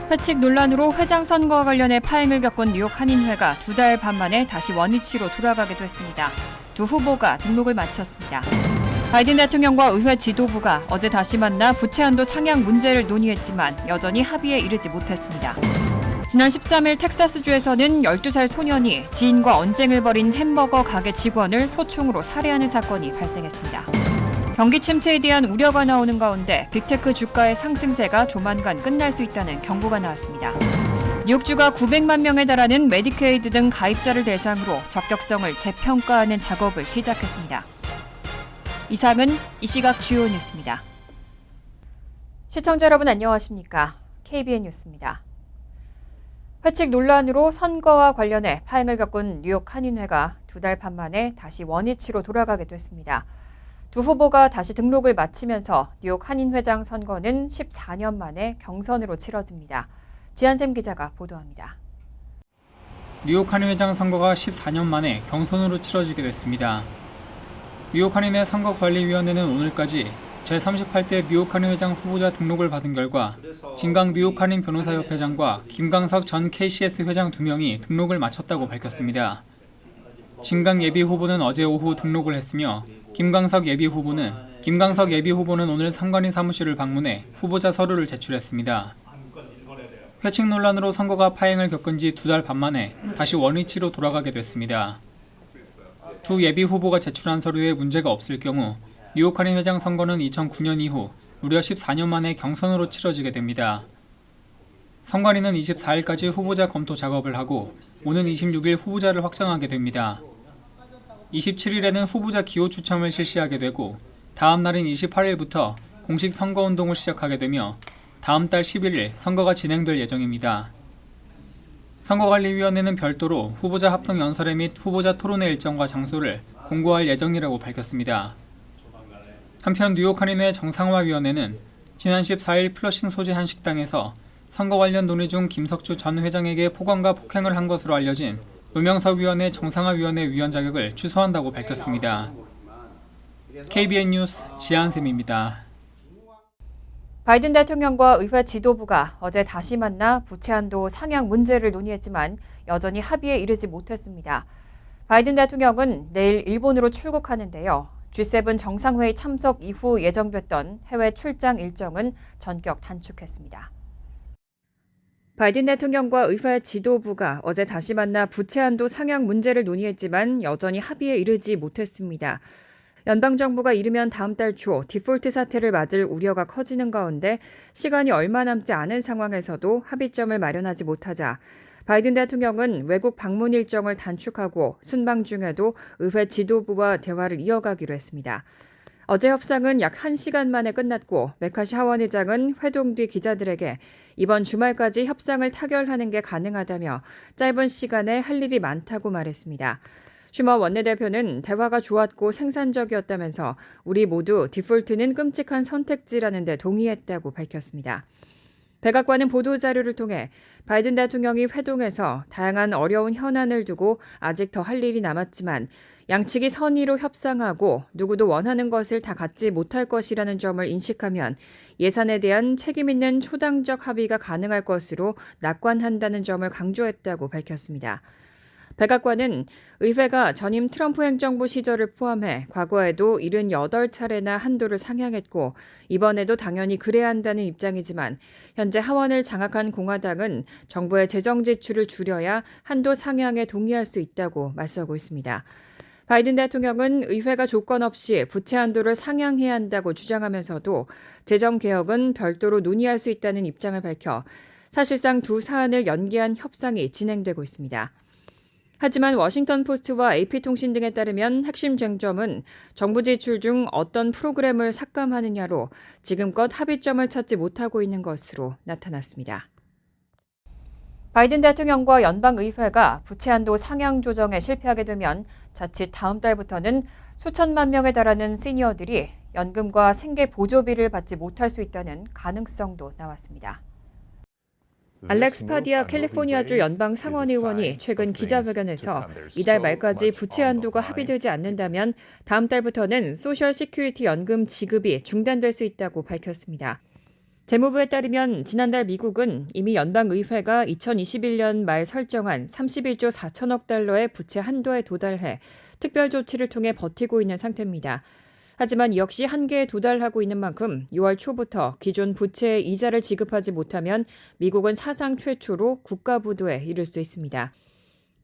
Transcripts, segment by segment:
회칙 논란으로 회장 선거와 관련해 파행을 겪은 뉴욕 한인회가 2달 반 만에 다시 원위치로 돌아가게 됐습니다. 두 후보가 등록을 마쳤습니다. 바이든 대통령과 의회 지도부가 어제 다시 만나 부채 한도 상향 문제를 논의했지만 여전히 합의에 이르지 못했습니다. 지난 13일 텍사스주에서는 12살 소년이 지인과 언쟁을 벌인 햄버거 가게 직원을 소총으로 살해하는 사건이 발생했습니다. 경기 침체에 대한 우려가 나오는 가운데 빅테크 주가의 상승세가 조만간 끝날 수 있다는 경고가 나왔습니다. 뉴욕주가 900만 명에 달하는 메디케이드 등 가입자를 대상으로 적격성을 재평가하는 작업을 시작했습니다. 이상은 이 시각 주요 뉴스입니다. 시청자 여러분 안녕하십니까? KBN 뉴스입니다. 회칙 논란으로 선거와 관련해 파행을 겪은 뉴욕 한인회가 2달 반 만에 다시 원위치로 돌아가게 됐습니다. 두 후보가 다시 등록을 마치면서 뉴욕 한인회장 선거는 14년 만에 경선으로 치러집니다. 지한샘 기자가 보도합니다. 뉴욕 한인회장 선거가 14년 만에 경선으로 치러지게 됐습니다. 뉴욕 한인회 선거관리위원회는 오늘까지 제38대 뉴욕 한인회장 후보자 등록을 받은 결과 진강 뉴욕 한인 변호사협회장과 김강석 전 KCS 회장 2명이 등록을 마쳤다고 밝혔습니다. 진강 예비 후보는 어제 오후 등록을 했으며 김강석 예비 후보는 오늘 선관위 사무실을 방문해 후보자 서류를 제출했습니다. 회칙 논란으로 선거가 파행을 겪은 지 2달 반 만에 다시 원위치로 돌아가게 됐습니다. 두 예비 후보가 제출한 서류에 문제가 없을 경우 뉴욕 한인회장 선거는 2009년 이후 무려 14년 만에 경선으로 치러지게 됩니다. 선관위는 24일까지 후보자 검토 작업을 하고 오는 26일 후보자를 확정하게 됩니다. 27일에는 후보자 기호 추첨을 실시하게 되고 다음 날인 28일부터 공식 선거운동을 시작하게 되며 다음 달 11일 선거가 진행될 예정입니다. 선거관리위원회는 별도로 후보자 합동 연설회 및 후보자 토론회 일정과 장소를 공고할 예정이라고 밝혔습니다. 한편 뉴욕 한인회 정상화위원회는 지난 14일 플러싱 소재 한 식당에서 선거 관련 논의 중 김석주 전 회장에게 폭언과 폭행을 한 것으로 알려진 노명섭위원회 정상화위원회 위원 자격을 취소한다고 밝혔습니다. KBN 뉴스 지한샘입니다. 바이든 대통령과 의회 지도부가 어제 다시 만나 부채 한도 상향 문제를 논의했지만 여전히 합의에 이르지 못했습니다. 바이든 대통령은 내일 일본으로 출국하는데요. G7 정상회의 참석 이후 예정됐던 해외 출장 일정은 전격 단축했습니다. 바이든 대통령과 의회 지도부가 어제 다시 만나 부채 한도 상향 문제를 논의했지만 여전히 합의에 이르지 못했습니다. 연방정부가 이르면 다음 달 초 디폴트 사태를 맞을 우려가 커지는 가운데 시간이 얼마 남지 않은 상황에서도 합의점을 마련하지 못하자 바이든 대통령은 외국 방문 일정을 단축하고 순방 중에도 의회 지도부와 대화를 이어가기로 했습니다. 어제 협상은 약 1시간 만에 끝났고 메카시 하원 의장은 회동 뒤 기자들에게 이번 주말까지 협상을 타결하는 게 가능하다며 짧은 시간에 할 일이 많다고 말했습니다. 슈머 원내대표는 대화가 좋았고 생산적이었다면서 우리 모두 디폴트는 끔찍한 선택지라는 데 동의했다고 밝혔습니다. 백악관은 보도자료를 통해 바이든 대통령이 회동에서 다양한 어려운 현안을 두고 아직 더 할 일이 남았지만 양측이 선의로 협상하고 누구도 원하는 것을 다 갖지 못할 것이라는 점을 인식하면 예산에 대한 책임 있는 초당적 합의가 가능할 것으로 낙관한다는 점을 강조했다고 밝혔습니다. 백악관은 의회가 전임 트럼프 행정부 시절을 포함해 과거에도 78차례나 한도를 상향했고 이번에도 당연히 그래야 한다는 입장이지만 현재 하원을 장악한 공화당은 정부의 재정 지출을 줄여야 한도 상향에 동의할 수 있다고 맞서고 있습니다. 바이든 대통령은 의회가 조건 없이 부채 한도를 상향해야 한다고 주장하면서도 재정 개혁은 별도로 논의할 수 있다는 입장을 밝혀 사실상 두 사안을 연계한 협상이 진행되고 있습니다. 하지만 워싱턴 포스트와 AP통신 등에 따르면 핵심 쟁점은 정부 지출 중 어떤 프로그램을 삭감하느냐로 지금껏 합의점을 찾지 못하고 있는 것으로 나타났습니다. 바이든 대통령과 연방의회가 부채 한도 상향 조정에 실패하게 되면 자칫 다음 달부터는 수천만 명에 달하는 시니어들이 연금과 생계 보조비를 받지 못할 수 있다는 가능성도 나왔습니다. 알렉스 파디아 캘리포니아주 연방 상원의원이 최근 기자회견에서 이달 말까지 부채 한도가 합의되지 않는다면 다음 달부터는 소셜 시큐리티 연금 지급이 중단될 수 있다고 밝혔습니다. 재무부에 따르면 지난달 미국은 이미 연방의회가 2021년 말 설정한 31조 4천억 달러의 부채 한도에 도달해 특별 조치를 통해 버티고 있는 상태입니다. 하지만 이 역시 한계에 도달하고 있는 만큼 6월 초부터 기존 부채의 이자를 지급하지 못하면 미국은 사상 최초로 국가부도에 이를 수 있습니다.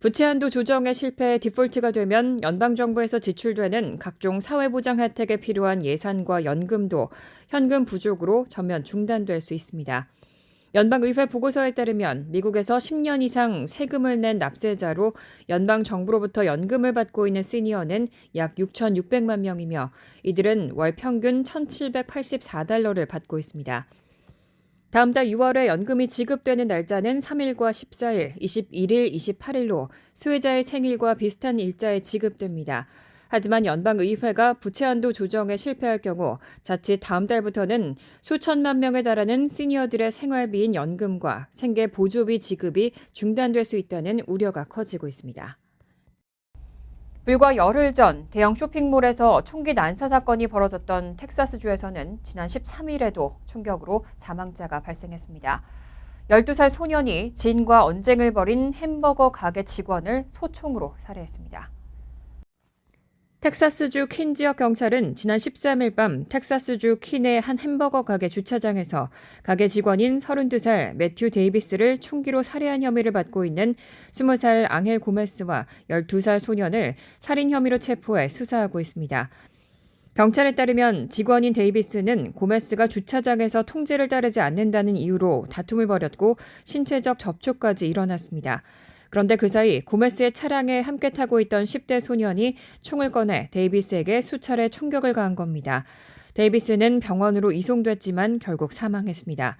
부채 한도 조정에 실패해 디폴트가 되면 연방정부에서 지출되는 각종 사회보장 혜택에 필요한 예산과 연금도 현금 부족으로 전면 중단될 수 있습니다. 연방의회 보고서에 따르면 미국에서 10년 이상 세금을 낸 납세자로 연방정부로부터 연금을 받고 있는 시니어는 약 6,600만 명이며 이들은 월 평균 1,784달러를 받고 있습니다. 다음 달 6월에 연금이 지급되는 날짜는 3일과 14일, 21일, 28일로 수혜자의 생일과 비슷한 일자에 지급됩니다. 하지만 연방의회가 부채 한도 조정에 실패할 경우 자칫 다음 달부터는 수천만 명에 달하는 시니어들의 생활비인 연금과 생계 보조비 지급이 중단될 수 있다는 우려가 커지고 있습니다. 불과 열흘 전 대형 쇼핑몰에서 총기 난사 사건이 벌어졌던 텍사스주에서는 지난 13일에도 총격으로 사망자가 발생했습니다. 12살 소년이 지인과 언쟁을 벌인 햄버거 가게 직원을 소총으로 살해했습니다. 텍사스주 킨 지역 경찰은 지난 13일 밤 텍사스주 킨의 한 햄버거 가게 주차장에서 가게 직원인 32살 매튜 데이비스를 총기로 살해한 혐의를 받고 있는 20살 앙헬 고메스와 12살 소년을 살인 혐의로 체포해 수사하고 있습니다. 경찰에 따르면 직원인 데이비스는 고메스가 주차장에서 통제를 따르지 않는다는 이유로 다툼을 벌였고 신체적 접촉까지 일어났습니다. 그런데 그 사이 고메스의 차량에 함께 타고 있던 10대 소년이 총을 꺼내 데이비스에게 수차례 총격을 가한 겁니다. 데이비스는 병원으로 이송됐지만 결국 사망했습니다.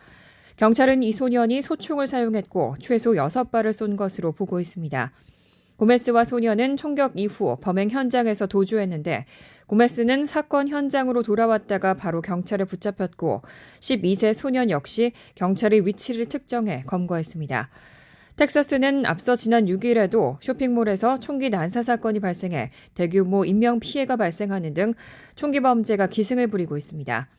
경찰은 이 소년이 소총을 사용했고 최소 6발을 쏜 것으로 보고 있습니다. 고메스와 소년은 총격 이후 범행 현장에서 도주했는데 고메스는 사건 현장으로 돌아왔다가 바로 경찰에 붙잡혔고 12세 소년 역시 경찰이 위치를 특정해 검거했습니다. 텍사스는 앞서 지난 6일에도 쇼핑몰에서 총기 난사 사건이 발생해 대규모 인명피해가 발생하는 등 총기 범죄가 기승을 부리고 있습니다.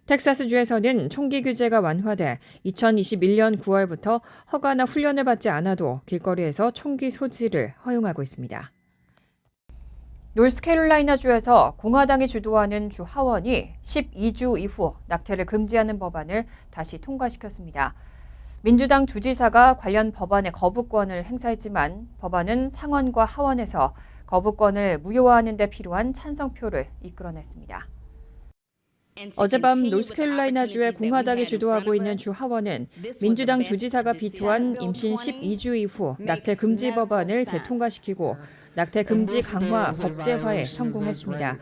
텍사스주에서는 총기 규제가 완화돼 2021년 9월부터 허가나 훈련을 받지 않아도 길거리에서 총기 소지를 허용하고 있습니다. 노스캐롤라이나주에서 공화당이 주도하는 주 하원이 12주 이후 낙태를 금지하는 법안을 다시 통과시켰습니다. 민주당 주지사가 관련 법안의 거부권을 행사했지만 법안은 상원과 하원에서 거부권을 무효화하는 데 필요한 찬성표를 이끌어냈습니다. 어젯밤 노스캐롤라이나주의 공화당이 주도하고 있는 주 하원은 민주당 주지사가 비토한 임신 12주 이후 낙태 금지 법안을 재통과시키고 낙태 금지 강화 법제화에 성공했습니다.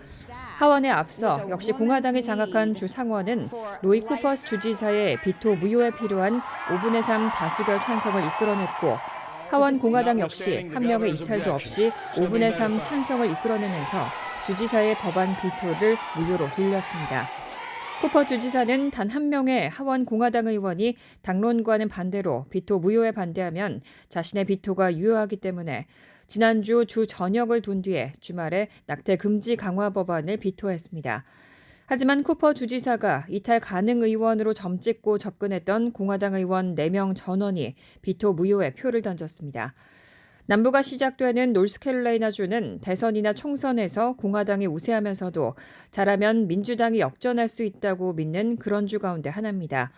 하원에 앞서 역시 공화당이 장악한 주 상원은 로이 쿠퍼스 주지사의 비토 무효에 필요한 5분의 3 다수결 찬성을 이끌어냈고 하원 공화당 역시 한 명의 이탈도 없이 5분의 3 찬성을 이끌어내면서 주지사의 법안 비토를 무효로 돌렸습니다. 쿠퍼 주지사는 단 한 명의 하원 공화당 의원이 당론과는 반대로 비토 무효에 반대하면 자신의 비토가 유효하기 때문에 지난주 주 저녁을 돈 뒤에 주말에 낙태 금지 강화 법안을 비토했습니다. 하지만 쿠퍼 주지사가 이탈 가능 의원으로 점찍고 접근했던 공화당 의원 4명 전원이 비토 무효에 표를 던졌습니다. 남부가 시작되는 노스캐롤라이나주는 대선이나 총선에서 공화당이 우세하면서도 잘하면 민주당이 역전할 수 있다고 믿는 그런 주 가운데 하나입니다.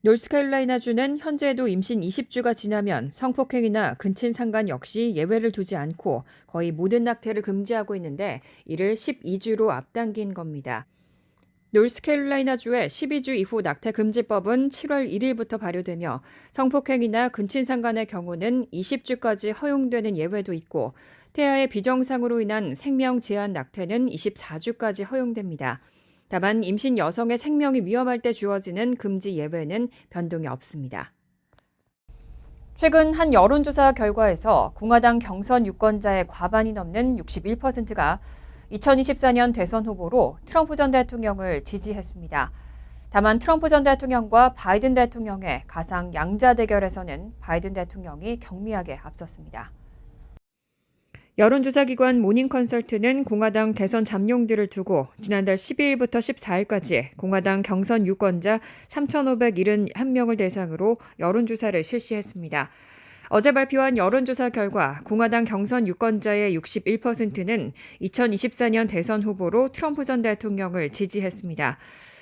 노스캐롤라이나주는 현재도 임신 20주가 지나면 성폭행이나 근친 상간 역시 예외를 두지 않고 거의 모든 낙태를 금지하고 있는데 이를 12주로 앞당긴 겁니다. 노스캐롤라이나주의 12주 이후 낙태 금지법은 7월 1일부터 발효되며 성폭행이나 근친 상간의 경우는 20주까지 허용되는 예외도 있고 태아의 비정상으로 인한 생명 제한 낙태는 24주까지 허용됩니다. 다만 임신 여성의 생명이 위험할 때 주어지는 금지 예외는 변동이 없습니다. 최근 한 여론조사 결과에서 공화당 경선 유권자의 과반이 넘는 61%가 2024년 대선 후보로 트럼프 전 대통령을 지지했습니다. 다만 트럼프 전 대통령과 바이든 대통령의 가상 양자 대결에서는 바이든 대통령이 경미하게 앞섰습니다. 여론조사기관 모닝컨설트는 공화당 대선 잠룡들을 두고 지난달 12일부터 14일까지 공화당 경선 유권자 3,571명을 대상으로 여론조사를 실시했습니다. 어제 발표한 여론조사 결과 공화당 경선 유권자의 61%는 2024년 대선 후보로 트럼프 전 대통령을 지지했습니다.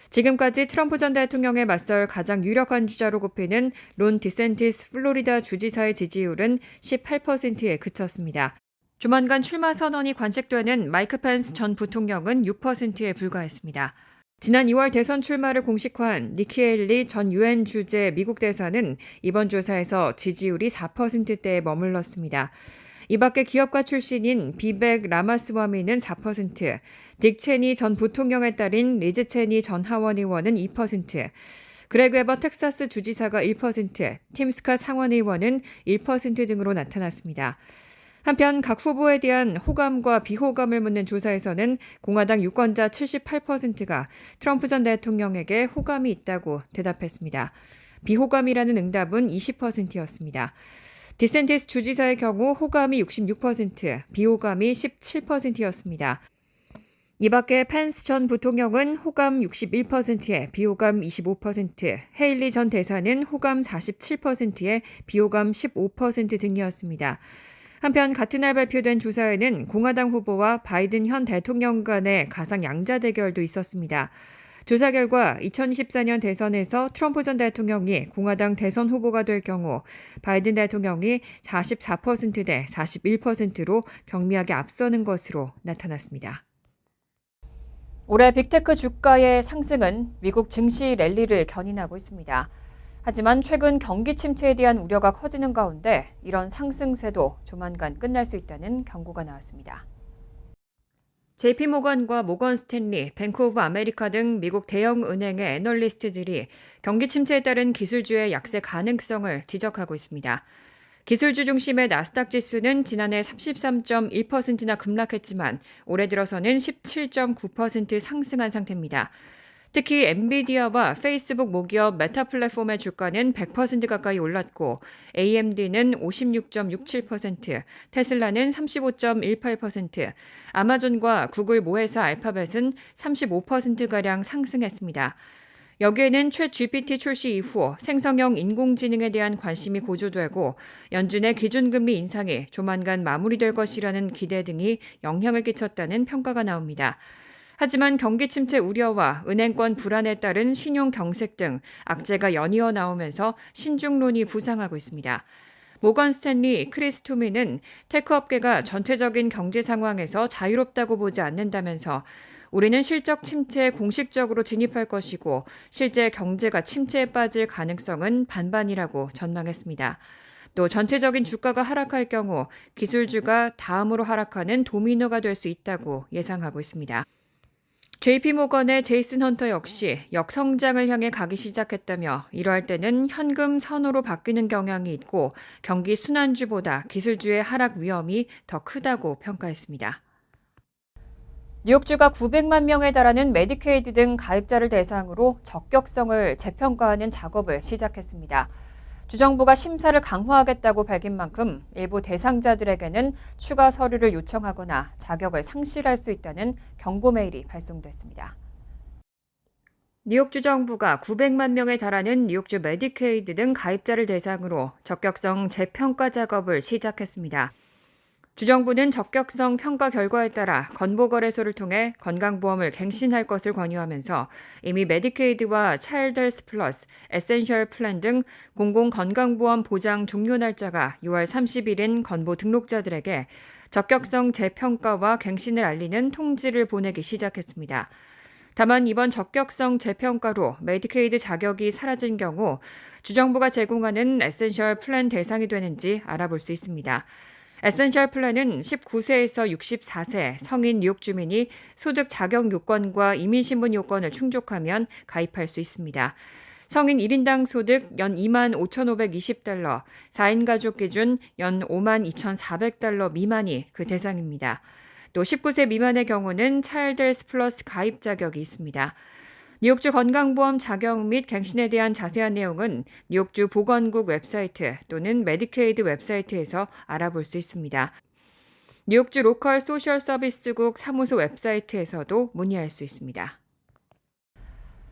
지금까지 트럼프 전 대통령에 맞설 가장 유력한 주자로 꼽히는 론 디샌티스 플로리다 주지사의 지지율은 18%에 그쳤습니다. 조만간 출마 선언이 관측되는 마이크 펜스 전 부통령은 6%에 불과했습니다. 지난 2월 대선 출마를 공식화한 니키 헤일리 전 유엔 주재 미국 대사는 이번 조사에서 지지율이 4%대에 머물렀습니다. 이 밖에 기업가 출신인 비벡 라마스와미는 4%, 딕 체니 전 부통령의 딸인 리즈 체니 전 하원 의원은 2%, 그레그 에버 텍사스 주지사가 1%, 팀 스캇 상원 의원은 1% 등으로 나타났습니다. 한편 각 후보에 대한 호감과 비호감을 묻는 조사에서는 공화당 유권자 78%가 트럼프 전 대통령에게 호감이 있다고 대답했습니다. 비호감이라는 응답은 20%였습니다. 디샌티스 주지사의 경우 호감이 66%, 비호감이 17%였습니다. 이 밖에 펜스 전 부통령은 호감 61%에 비호감 25%, 헤일리 전 대사는 호감 47%에 비호감 15% 등이었습니다. 한편 같은 날 발표된 조사에는 공화당 후보와 바이든 현 대통령 간의 가상 양자 대결도 있었습니다. 조사 결과 2024년 대선에서 트럼프 전 대통령이 공화당 대선 후보가 될 경우 바이든 대통령이 44%대 41%로 경미하게 앞서는 것으로 나타났습니다. 올해 빅테크 주가의 상승은 미국 증시 랠리를 견인하고 있습니다. 하지만 최근 경기 침체에 대한 우려가 커지는 가운데 이런 상승세도 조만간 끝날 수 있다는 경고가 나왔습니다. JP모건과 모건 스탠리, 뱅크 오브 아메리카 등 미국 대형 은행의 애널리스트들이 경기 침체에 따른 기술주의 약세 가능성을 지적하고 있습니다. 기술주 중심의 나스닥 지수는 지난해 33.1%나 급락했지만 올해 들어서는 17.9% 상승한 상태입니다. 특히 엔비디아와 페이스북 모기업 메타 플랫폼의 주가는 100% 가까이 올랐고 AMD는 56.67%, 테슬라는 35.18%, 아마존과 구글 모회사 알파벳은 35%가량 상승했습니다. 여기에는 챗 GPT 출시 이후 생성형 인공지능에 대한 관심이 고조되고 연준의 기준금리 인상이 조만간 마무리될 것이라는 기대 등이 영향을 끼쳤다는 평가가 나옵니다. 하지만 경기 침체 우려와 은행권 불안에 따른 신용 경색 등 악재가 연이어 나오면서 신중론이 부상하고 있습니다. 모건 스탠리 크리스 투미는 테크 업계가 전체적인 경제 상황에서 자유롭다고 보지 않는다면서 우리는 실적 침체에 공식적으로 진입할 것이고 실제 경제가 침체에 빠질 가능성은 반반이라고 전망했습니다. 또 전체적인 주가가 하락할 경우 기술주가 다음으로 하락하는 도미노가 될 수 있다고 예상하고 있습니다. JP모건의 제이슨 헌터 역시 역성장을 향해 가기 시작했다며 이러할 때는 현금 선호로 바뀌는 경향이 있고 경기 순환주보다 기술주의 하락 위험이 더 크다고 평가했습니다. 뉴욕주가 900만 명에 달하는 메디케이드 등 가입자를 대상으로 적격성을 재평가하는 작업을 시작했습니다. 주정부가 심사를 강화하겠다고 밝힌 만큼 일부 대상자들에게는 추가 서류를 요청하거나 자격을 상실할 수 있다는 경고 메일이 발송됐습니다. 뉴욕주 정부가 900만 명에 달하는 뉴욕주 메디케이드 등 가입자를 대상으로 적격성 재평가 작업을 시작했습니다. 주정부는 적격성 평가 결과에 따라 건보거래소를 통해 건강보험을 갱신할 것을 권유하면서 이미 메디케이드와 차일드스 플러스, 에센셜 플랜 등 공공건강보험 보장 종료 날짜가 6월 30일인 건보 등록자들에게 적격성 재평가와 갱신을 알리는 통지를 보내기 시작했습니다. 다만 이번 적격성 재평가로 메디케이드 자격이 사라진 경우 주정부가 제공하는 에센셜 플랜 대상이 되는지 알아볼 수 있습니다. 에센셜 플랜은 19세에서 64세 성인 뉴욕 주민이 소득 자격 요건과 이민신분 요건을 충족하면 가입할 수 있습니다. 성인 1인당 소득 연 25,520달러, 4인 가족 기준 연 52,400달러 미만이 그 대상입니다. 또 19세 미만의 경우는 차일드스 플러스 가입 자격이 있습니다. 뉴욕주 건강보험 자격 및 갱신에 대한 자세한 내용은 뉴욕주 보건국 웹사이트 또는 메디케이드 웹사이트에서 알아볼 수 있습니다. 뉴욕주 로컬 소셜 서비스국 사무소 웹사이트에서도 문의할 수 있습니다.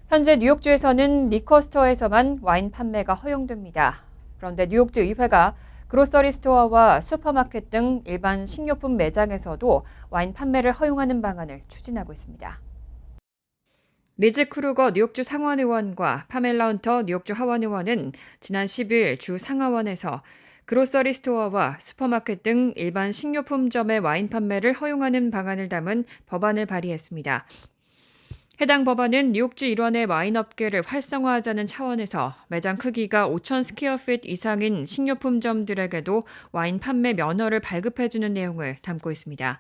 현재 뉴욕주에서는 리커스토어에서만 와인 판매가 허용됩니다. 그런데 뉴욕주 의회가 그로서리 스토어와 슈퍼마켓 등 일반 식료품 매장에서도 와인 판매를 허용하는 방안을 추진하고 있습니다. 리즈 크루거 뉴욕주 상원 의원과 파멜라 헌터 뉴욕주 하원 의원은 지난 10일 주 상하원에서 그로서리 스토어와 슈퍼마켓 등 일반 식료품점의 와인 판매를 허용하는 방안을 담은 법안을 발의했습니다. 해당 법안은 뉴욕주 일원의 와인 업계를 활성화하자는 차원에서 매장 크기가 5,000 스퀘어핏 이상인 식료품점들에게도 와인 판매 면허를 발급해주는 내용을 담고 있습니다.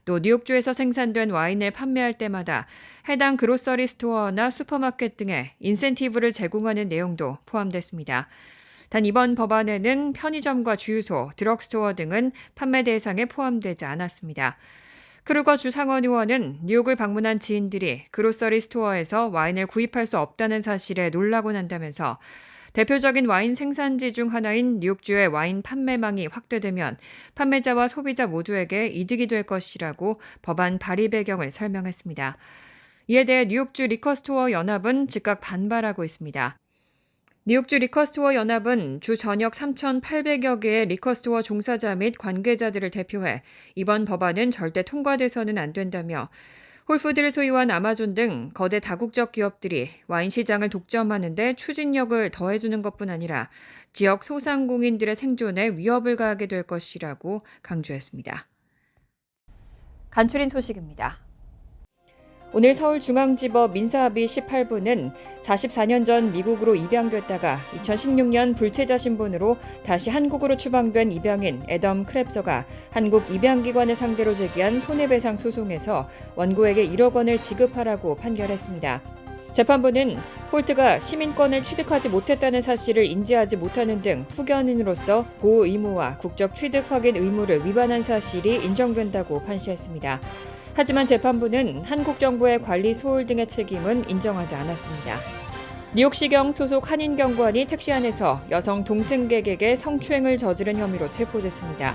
또 뉴욕주에서 생산된 와인을 판매할 때마다 해당 그로서리 스토어나 슈퍼마켓 등에 인센티브를 제공하는 내용도 포함됐습니다. 단 이번 법안에는 편의점과 주유소, 드럭스토어 등은 판매 대상에 포함되지 않았습니다. 크루거 주 상원 의원은 뉴욕을 방문한 지인들이 그로서리 스토어에서 와인을 구입할 수 없다는 사실에 놀라곤 한다면서 대표적인 와인 생산지 중 하나인 뉴욕주의 와인 판매망이 확대되면 판매자와 소비자 모두에게 이득이 될 것이라고 법안 발의 배경을 설명했습니다. 이에 대해 뉴욕주 리커스토어 연합은 즉각 반발하고 있습니다. 뉴욕주 리커스토어 연합은 주 전역 3,800여 개의 리커스토어 종사자 및 관계자들을 대표해 이번 법안은 절대 통과돼서는 안 된다며 홀푸드를 소유한 아마존 등 거대 다국적 기업들이 와인 시장을 독점하는 데 추진력을 더해주는 것뿐 아니라 지역 소상공인들의 생존에 위협을 가하게 될 것이라고 강조했습니다. 간추린 소식입니다. 오늘 서울중앙지법 민사합의 18부는 44년 전 미국으로 입양됐다가 2016년 불체자 신분으로 다시 한국으로 추방된 입양인 애덤 크랩서가 한국 입양기관을 상대로 제기한 손해배상 소송에서 원고에게 1억 원을 지급하라고 판결했습니다. 재판부는 홀트가 시민권을 취득하지 못했다는 사실을 인지하지 못하는 등 후견인으로서 보호 의무와 국적 취득 확인 의무를 위반한 사실이 인정된다고 판시했습니다. 하지만 재판부는 한국 정부의 관리 소홀 등의 책임은 인정하지 않았습니다. 뉴욕시경 소속 한인 경관이 택시 안에서 여성 동승객에게 성추행을 저지른 혐의로 체포됐습니다.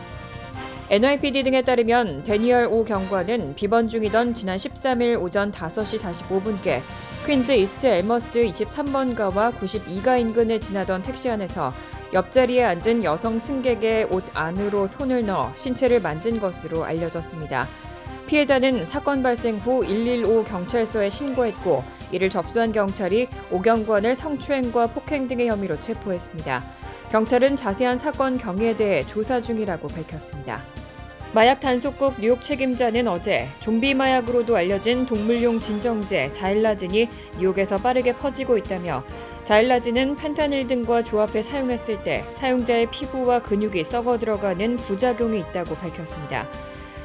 NYPD 등에 따르면 데니얼 오 경관은 비번 중이던 지난 13일 오전 5시 45분께 퀸즈 이스트 엘머스트 23번가와 92가 인근을 지나던 택시 안에서 옆자리에 앉은 여성 승객의 옷 안으로 손을 넣어 신체를 만진 것으로 알려졌습니다. 피해자는 사건 발생 후 115 경찰서에 신고했고 이를 접수한 경찰이 오 경관을 성추행과 폭행 등의 혐의로 체포했습니다. 경찰은 자세한 사건 경위에 대해 조사 중이라고 밝혔습니다. 마약 단속국 뉴욕 책임자는 어제 좀비 마약으로도 알려진 동물용 진정제 자일라진이 뉴욕에서 빠르게 퍼지고 있다며 자일라진은 펜타닐 등과 조합해 사용했을 때 사용자의 피부와 근육이 썩어 들어가는 부작용이 있다고 밝혔습니다.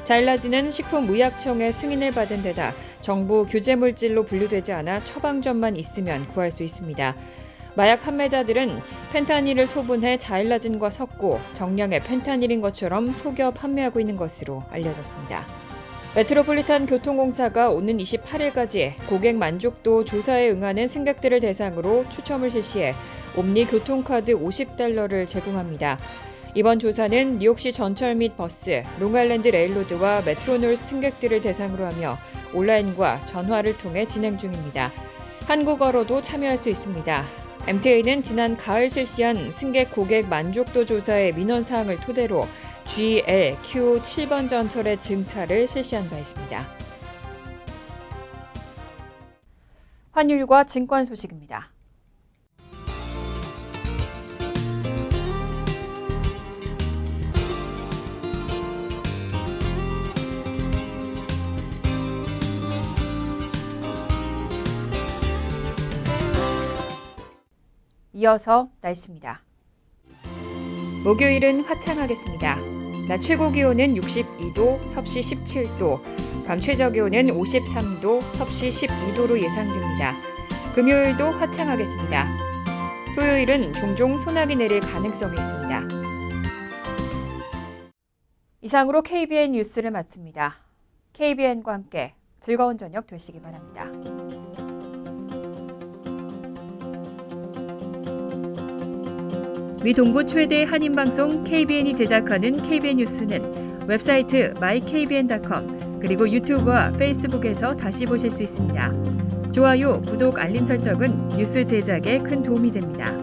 자일라진은 식품의약청의 승인을 받은 데다 정부 규제물질로 분류되지 않아 처방전만 있으면 구할 수 있습니다. 마약 판매자들은 펜타닐을 소분해 자일라진과 섞고 정량의 펜타닐인 것처럼 속여 판매하고 있는 것으로 알려졌습니다. 메트로폴리탄 교통공사가 오는 28일까지 고객 만족도 조사에 응하는 승객들을 대상으로 추첨을 실시해 옴니 교통카드 $50를 제공합니다. 이번 조사는 뉴욕시 전철 및 버스, 롱아일랜드 레일로드와 메트로노스 승객들을 대상으로 하며 온라인과 전화를 통해 진행 중입니다. 한국어로도 참여할 수 있습니다. MTA는 지난 가을 실시한 승객 고객 만족도 조사의 민원사항을 토대로 GLQ 7번 전철의 증차를 실시한 바 있습니다. 환율과 증권 소식입니다. 이어서 날씨입니다. 목요일은 화창하겠습니다. 낮 최고 기온은 62도, 섭씨 17도, 밤 최저 기온은 53도, 섭씨 12도로 예상됩니다. 금요일도 화창하겠습니다. 토요일은 종종 소나기 내릴 가능성이 있습니다. 이상으로 KBN 뉴스를 마칩니다. KBN과 함께 즐거운 저녁 되시기 바랍니다. 미 동부 최대 한인방송 KBN이 제작하는 KBN 뉴스는 웹사이트 mykbn.com 그리고 유튜브와 페이스북에서 다시 보실 수 있습니다. 좋아요, 구독, 알림 설정은 뉴스 제작에 큰 도움이 됩니다.